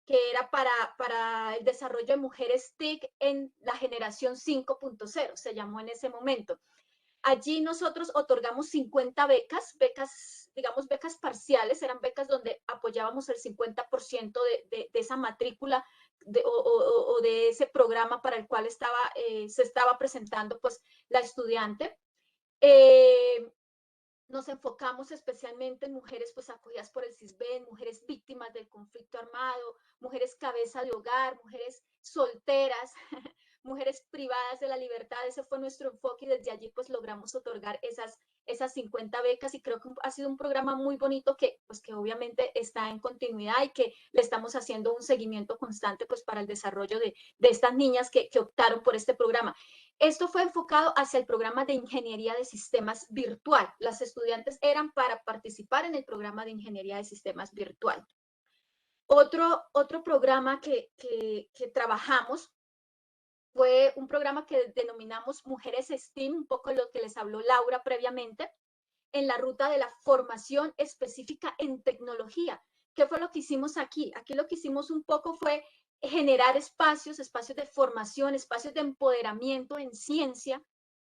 que era para el desarrollo de mujeres TIC en la generación 5.0, se llamó en ese momento. Allí nosotros otorgamos 50 becas, digamos, becas parciales, eran becas donde apoyábamos el 50% de esa matrícula o de ese programa para el cual se estaba presentando pues la estudiante. Nos enfocamos especialmente en mujeres pues acogidas por el CISBEN, mujeres víctimas del conflicto armado, mujeres cabeza de hogar, mujeres solteras, mujeres privadas de la libertad. Ese fue nuestro enfoque y desde allí pues logramos otorgar esas 50 becas y creo que ha sido un programa muy bonito que obviamente está en continuidad y que le estamos haciendo un seguimiento constante pues para el desarrollo de estas niñas que optaron por este programa. Esto fue enfocado hacia el programa de ingeniería de sistemas virtual. Las estudiantes eran para participar en el programa de ingeniería de sistemas virtual. Otro programa que trabajamos fue un programa que denominamos Mujeres STEAM, un poco lo que les habló Laura previamente, en la ruta de la formación específica en tecnología. ¿Qué fue lo que hicimos aquí? Aquí lo que hicimos un poco fue generar espacios de formación, espacios de empoderamiento en ciencia,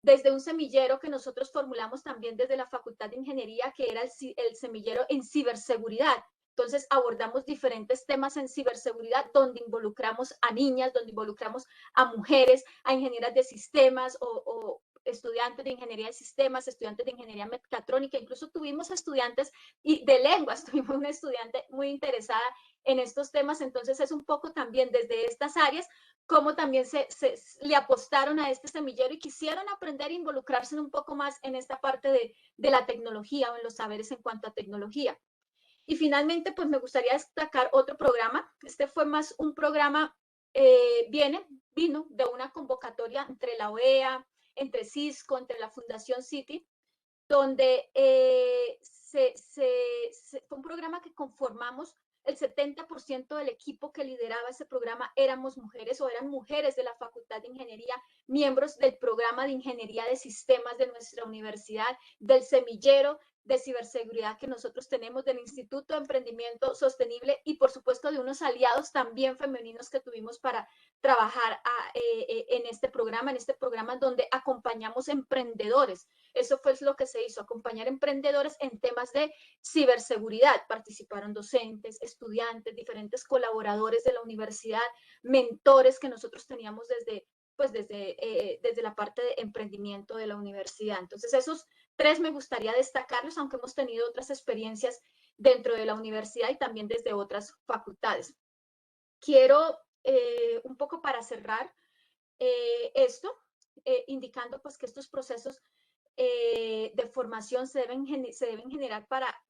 desde un semillero que nosotros formulamos también desde la Facultad de Ingeniería, que era el semillero en ciberseguridad. Entonces abordamos diferentes temas en ciberseguridad donde involucramos a niñas, donde involucramos a mujeres, a ingenieras de sistemas o estudiantes de ingeniería de sistemas, estudiantes de ingeniería mecatrónica, incluso tuvimos estudiantes de lenguas, tuvimos una estudiante muy interesada en estos temas, entonces es un poco también desde estas áreas cómo también le apostaron a este semillero y quisieron aprender e involucrarse un poco más en esta parte de la tecnología o en los saberes en cuanto a tecnología. Y finalmente, pues me gustaría destacar otro programa. Este fue más un programa, vino de una convocatoria entre la OEA, entre Cisco, entre la Fundación City, donde fue un programa que conformamos el 70% del equipo que lideraba ese programa éramos mujeres o eran mujeres de la Facultad de Ingeniería, miembros del programa de Ingeniería de Sistemas de nuestra universidad, del semillero de ciberseguridad que nosotros tenemos, del Instituto de Emprendimiento Sostenible y por supuesto de unos aliados también femeninos que tuvimos para trabajar en este programa donde acompañamos emprendedores. Eso fue lo que se hizo, acompañar emprendedores en temas de ciberseguridad. Participaron docentes, estudiantes, diferentes colaboradores de la universidad, mentores que nosotros teníamos desde la parte de emprendimiento de la universidad. Entonces, esos tres me gustaría destacarlos, aunque hemos tenido otras experiencias dentro de la universidad y también desde otras facultades. Quiero, un poco para cerrar esto, indicando pues que estos procesos de formación se deben generar para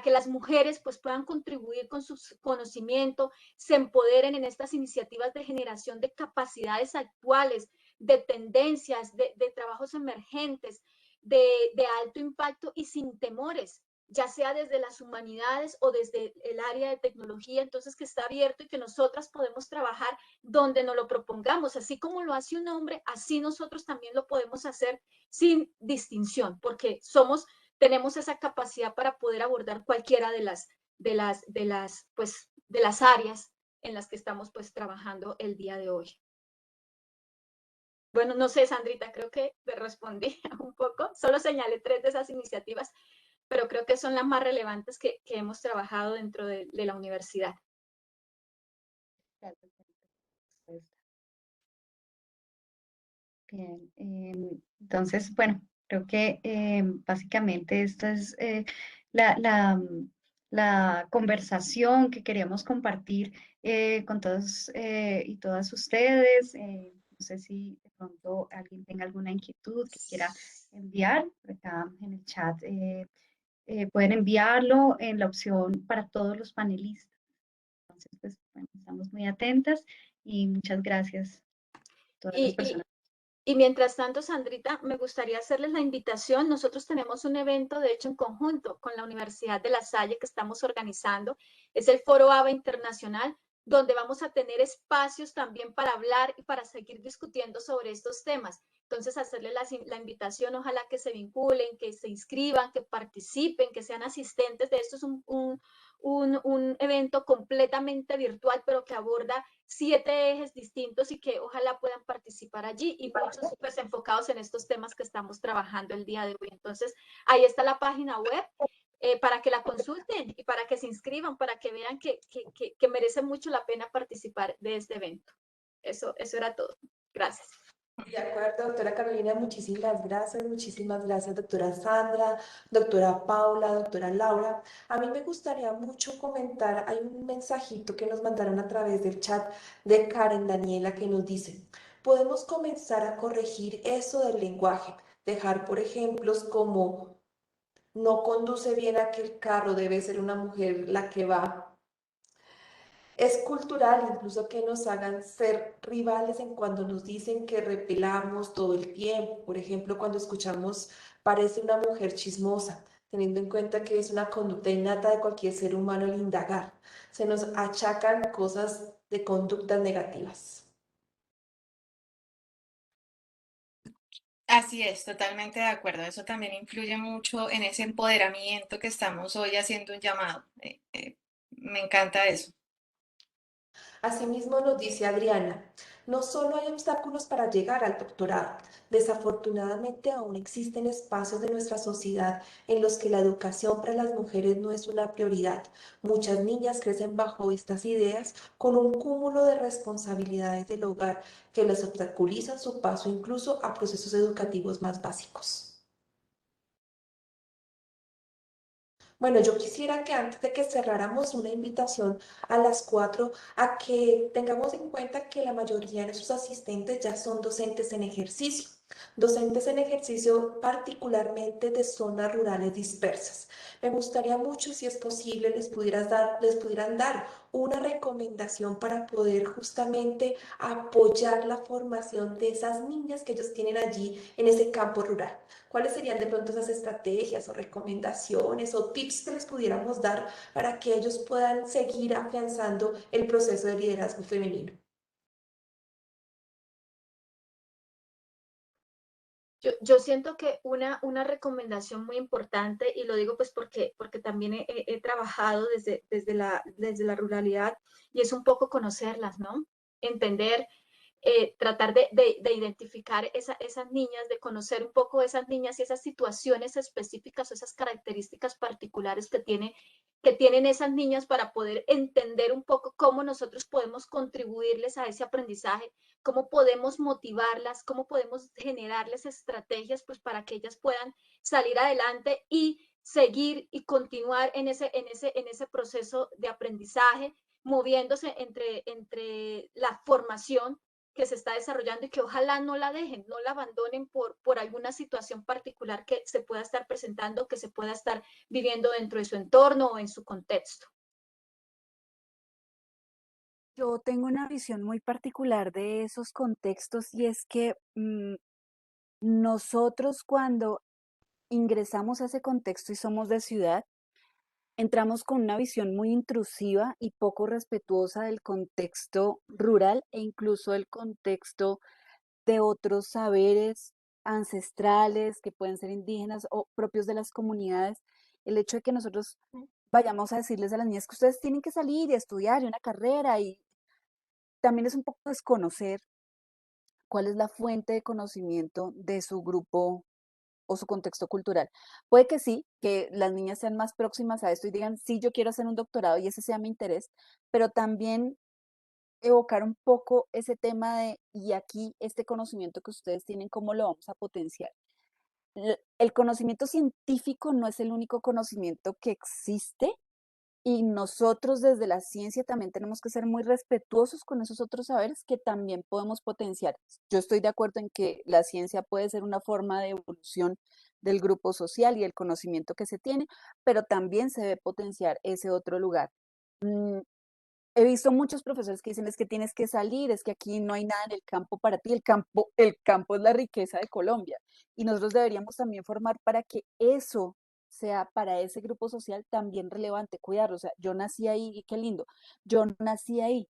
que las mujeres pues puedan contribuir con su conocimiento, se empoderen en estas iniciativas de generación de capacidades actuales, de tendencias, de trabajos emergentes, de alto impacto y sin temores, ya sea desde las humanidades o desde el área de tecnología, entonces que está abierto y que nosotras podemos trabajar donde nos lo propongamos, así como lo hace un hombre, así nosotros también lo podemos hacer sin distinción, porque tenemos esa capacidad para poder abordar cualquiera de las áreas en las que estamos pues trabajando el día de hoy. Bueno, no sé, Sandrita, creo que te respondí un poco. Solo señalé 3 de esas iniciativas, pero creo que son las más relevantes que hemos trabajado dentro de la universidad. Bien, entonces, bueno, creo que básicamente esta es la conversación que queríamos compartir con todos y todas ustedes. No sé si de pronto alguien tenga alguna inquietud que quiera enviar por acá en el chat. Pueden enviarlo en la opción para todos los panelistas. Entonces, pues, bueno, estamos muy atentas y muchas gracias a todas las personas. Y mientras tanto, Sandrita, me gustaría hacerles la invitación. Nosotros tenemos un evento, de hecho, en conjunto con la Universidad de La Salle que estamos organizando. Es el Foro ABA Internacional, donde vamos a tener espacios también para hablar y para seguir discutiendo sobre estos temas. Entonces, hacerles la invitación, ojalá que se vinculen, que se inscriban, que participen, que sean asistentes de esto. Es un evento completamente virtual, pero que aborda 7 ejes distintos y que ojalá puedan participar allí y muchos pues enfocados en estos temas que estamos trabajando el día de hoy. Entonces, ahí está la página web para que la consulten y para que se inscriban, para que vean que merece mucho la pena participar de este evento. Eso era todo. Gracias. De acuerdo, doctora Carolina, muchísimas gracias, doctora Sandra, doctora Paula, doctora Laura. A mí me gustaría mucho comentar, hay un mensajito que nos mandaron a través del chat de Karen Daniela que nos dice, podemos comenzar a corregir eso del lenguaje, dejar por ejemplos como no conduce bien aquel carro, debe ser una mujer la que va. Es cultural incluso que nos hagan ser rivales en cuando nos dicen que repelamos todo el tiempo. Por ejemplo, cuando escuchamos parece una mujer chismosa. teniendo en cuenta que es una conducta innata de cualquier ser humano el indagar. Se nos achacan cosas de conductas negativas. Así es, totalmente de acuerdo. Eso también influye mucho en ese empoderamiento que estamos hoy haciendo un llamado. Me encanta eso. Asimismo nos dice Adriana, no solo hay obstáculos para llegar al doctorado, desafortunadamente aún existen espacios de nuestra sociedad en los que la educación para las mujeres no es una prioridad. Muchas niñas crecen bajo estas ideas con un cúmulo de responsabilidades del hogar que les obstaculizan su paso incluso a procesos educativos más básicos. Bueno, yo quisiera que antes de que cerráramos una invitación a las 4, a que tengamos en cuenta que la mayoría de sus asistentes ya son docentes en ejercicio particularmente de zonas rurales dispersas. Me gustaría mucho, si es posible, les pudieran dar una recomendación para poder justamente apoyar la formación de esas niñas que ellos tienen allí en ese campo rural. ¿Cuáles serían de pronto esas estrategias o recomendaciones o tips que les pudiéramos dar para que ellos puedan seguir afianzando el proceso de liderazgo femenino? Yo siento que una recomendación muy importante, y lo digo pues porque también he trabajado desde la ruralidad, y es un poco conocerlas, ¿no? Entender, tratar de identificar esas niñas, de conocer un poco esas niñas y esas situaciones específicas o esas características particulares que tienen esas niñas para poder entender un poco cómo nosotros podemos contribuirles a ese aprendizaje, cómo podemos motivarlas, cómo podemos generarles estrategias pues para que ellas puedan salir adelante y seguir y continuar en ese proceso de aprendizaje, moviéndose entre la formación que se está desarrollando y que ojalá no la dejen, no la abandonen por alguna situación particular que se pueda estar presentando, que se pueda estar viviendo dentro de su entorno o en su contexto. Yo tengo una visión muy particular de esos contextos y es que nosotros cuando ingresamos a ese contexto y somos de ciudad, entramos con una visión muy intrusiva y poco respetuosa del contexto rural e incluso el contexto de otros saberes ancestrales que pueden ser indígenas o propios de las comunidades. El hecho de que nosotros vayamos a decirles a las niñas que ustedes tienen que salir y estudiar y una carrera y también es un poco desconocer cuál es la fuente de conocimiento de su grupo o su contexto cultural. Puede que sí, que las niñas sean más próximas a esto y digan, sí, yo quiero hacer un doctorado y ese sea mi interés, pero también evocar un poco ese tema de, y aquí este conocimiento que ustedes tienen, ¿cómo lo vamos a potenciar? El conocimiento científico no es el único conocimiento que existe y nosotros desde la ciencia también tenemos que ser muy respetuosos con esos otros saberes que también podemos potenciar. Yo estoy de acuerdo en que la ciencia puede ser una forma de evolución del grupo social y el conocimiento que se tiene, pero también se debe potenciar ese otro lugar. Mm, He visto muchos profesores que dicen es que tienes que salir, es que aquí no hay nada en el campo para ti, el campo es la riqueza de Colombia y nosotros deberíamos también formar para que eso sea para ese grupo social también relevante, cuidarlo. O sea, yo nací ahí y qué lindo, yo nací ahí.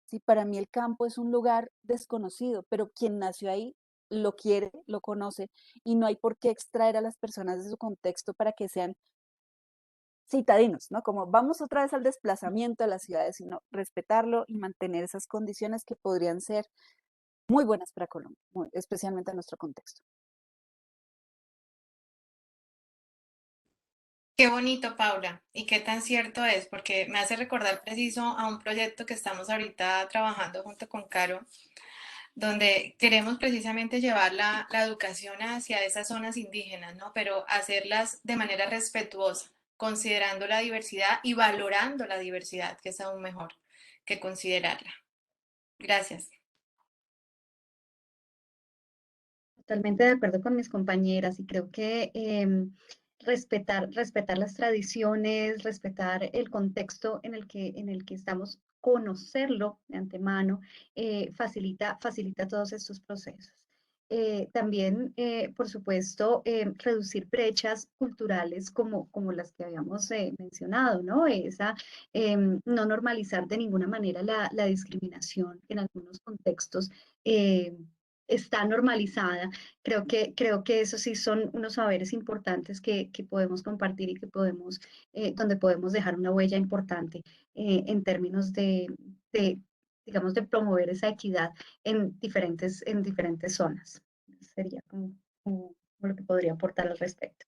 Sí, para mí el campo es un lugar desconocido, pero quien nació ahí lo quiere, lo conoce y no hay por qué extraer a las personas de su contexto para que sean citadinos, ¿no? Como vamos otra vez al desplazamiento a las ciudades, sino respetarlo y mantener esas condiciones que podrían ser muy buenas para Colombia, especialmente en nuestro contexto. Qué bonito, Paula, y qué tan cierto es, porque me hace recordar preciso a un proyecto que estamos ahorita trabajando junto con Caro, donde queremos precisamente llevar la educación hacia esas zonas indígenas, ¿no? Pero hacerlas de manera respetuosa, considerando la diversidad y valorando la diversidad, que es aún mejor que considerarla. Gracias. Totalmente de acuerdo con mis compañeras y creo que respetar las tradiciones, respetar el contexto en el que estamos, conocerlo de antemano, facilita todos estos procesos. También, por supuesto, reducir brechas culturales como las que habíamos mencionado, ¿no? No normalizar de ninguna manera la discriminación que en algunos contextos eh, está normalizada. Creo que eso sí son unos saberes importantes que podemos compartir y donde podemos dejar una huella importante en términos de, digamos, de promover esa equidad en diferentes zonas. Sería como lo que podría aportar al respecto.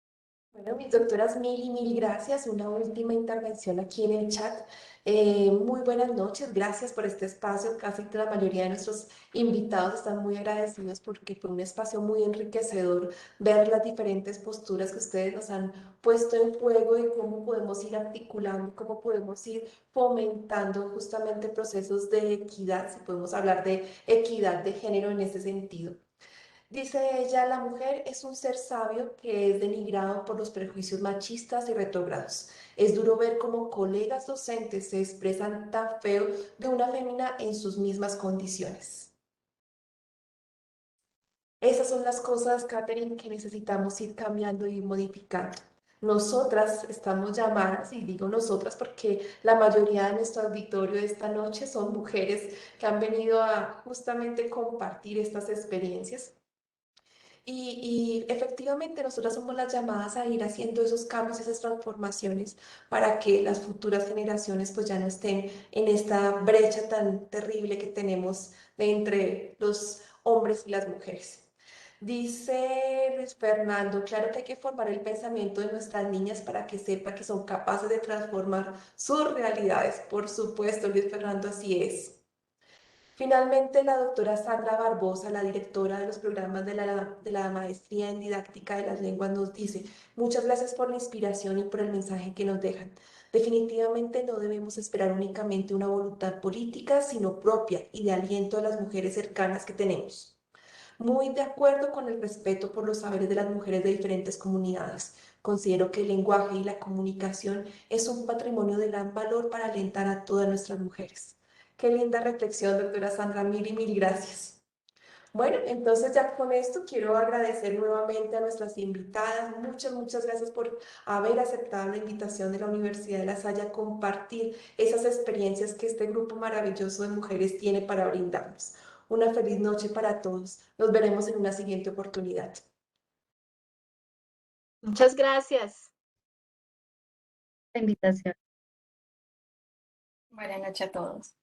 Bueno, mis doctoras, mil gracias. Una última intervención aquí en el chat. Muy buenas noches, gracias por este espacio. Casi la mayoría de nuestros invitados están muy agradecidos porque fue un espacio muy enriquecedor ver las diferentes posturas que ustedes nos han puesto en juego y cómo podemos ir articulando, cómo podemos ir fomentando justamente procesos de equidad, si podemos hablar de equidad de género en ese sentido. Dice ella, la mujer es un ser sabio que es denigrado por los prejuicios machistas y retrógrados. Es duro ver cómo colegas docentes se expresan tan feo de una fémina en sus mismas condiciones. Esas son las cosas, Catherine, que necesitamos ir cambiando y modificando. Nosotras estamos llamadas, y digo nosotras porque la mayoría de nuestro auditorio de esta noche son mujeres que han venido a justamente compartir estas experiencias. Y efectivamente nosotras somos las llamadas a ir haciendo esos cambios, esas transformaciones para que las futuras generaciones pues ya no estén en esta brecha tan terrible que tenemos de entre los hombres y las mujeres. Dice Luis Fernando, claro que hay que formar el pensamiento de nuestras niñas para que sepa que son capaces de transformar sus realidades. Por supuesto, Luis Fernando, así es. Finalmente, la doctora Sandra Barbosa, la directora de los programas de la Maestría en Didáctica de las Lenguas, nos dice, muchas gracias por la inspiración y por el mensaje que nos dejan. Definitivamente no debemos esperar únicamente una voluntad política, sino propia y de aliento a las mujeres cercanas que tenemos. Muy de acuerdo con el respeto por los saberes de las mujeres de diferentes comunidades. Considero que el lenguaje y la comunicación es un patrimonio de gran valor para alentar a todas nuestras mujeres. Qué linda reflexión, doctora Sandra, mil gracias. Bueno, entonces ya con esto quiero agradecer nuevamente a nuestras invitadas. Muchas gracias por haber aceptado la invitación de la Universidad de La Salle a compartir esas experiencias que este grupo maravilloso de mujeres tiene para brindarnos. Una feliz noche para todos. Nos veremos en una siguiente oportunidad. Muchas gracias. La invitación. Buenas noches a todos.